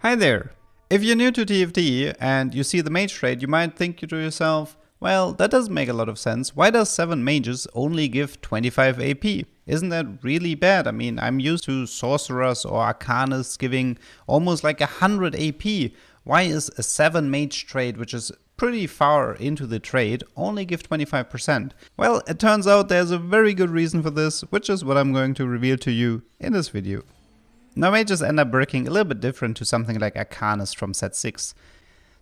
Hi there! If you're new to TFT and you see the mage trade, you might think to yourself, well, that doesn't make a lot of sense. Why does 7 mages only give 25 AP? Isn't that really bad? I mean, I'm used to sorcerers or arcanists giving almost like 100 AP. Why is a 7 mage trade, which is pretty far into the trade, only give 25%? Well, it turns out there's a very good reason for this, which is what I'm going to reveal to you in this video. Now mages end up working a little bit different to something like Arcanist from set 6.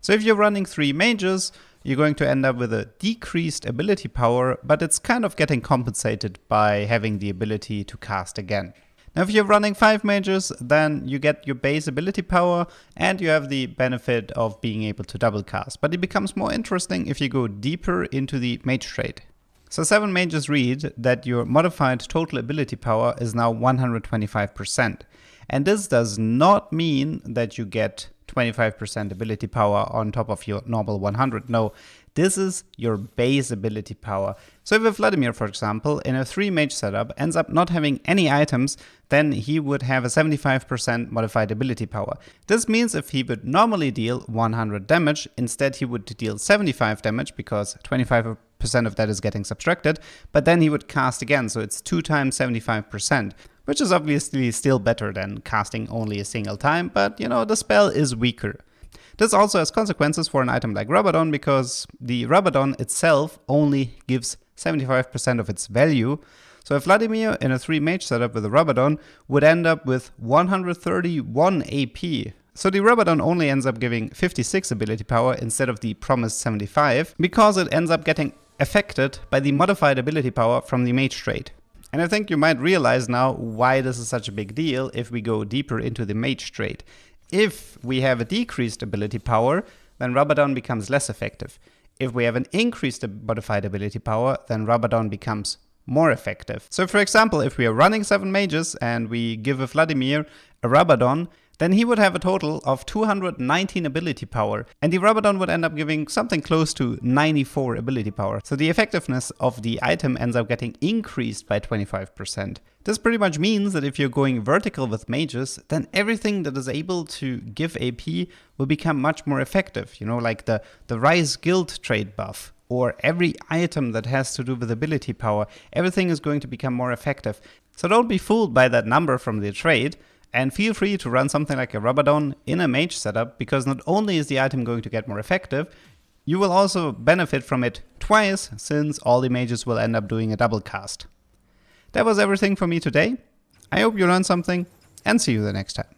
So if you're running 3 mages, you're going to end up with a decreased ability power, but it's kind of getting compensated by having the ability to cast again. Now if you're running 5 mages, then you get your base ability power and you have the benefit of being able to double cast. But it becomes more interesting if you go deeper into the mage trade. So 7 mages read that your modified total ability power is now 125%. And this does not mean that you get 25% ability power on top of your normal 100. No, this is your base ability power. So if Vladimir, for example, in a 3 mage setup ends up not having any items, then he would have a 75% modified ability power. This means if he would normally deal 100 damage, instead he would deal 75 damage because 25% of that is getting subtracted, but then he would cast again, so it's 2 times 75%. Which is obviously still better than casting only a single time, but you know, the spell is weaker. This also has consequences for an item like Rabadon, because the Rabadon itself only gives 75% of its value. So if Vladimir in a 3 mage setup with a Rabadon would end up with 131 AP. So the Rabadon only ends up giving 56 ability power instead of the promised 75, because it ends up getting affected by the modified ability power from the mage trait. And I think you might realize now why this is such a big deal if we go deeper into the mage trait. If we have a decreased ability power, then Rabadon becomes less effective. If we have an increased modified ability power, then Rabadon becomes more effective. So for example, if we are running 7 mages and we give a Vladimir a Rabadon, then he would have a total of 219 ability power, and the Rabadon would end up giving something close to 94 ability power. So the effectiveness of the item ends up getting increased by 25%. This pretty much means that if you're going vertical with mages, then everything that is able to give AP will become much more effective. You know, like the Rise Guild trade buff, or every item that has to do with ability power, everything is going to become more effective. So don't be fooled by that number from the trade. And feel free to run something like a Rabadon in a mage setup, because not only is the item going to get more effective, you will also benefit from it twice, since all the mages will end up doing a double cast. That was everything for me today. I hope you learned something, and see you the next time.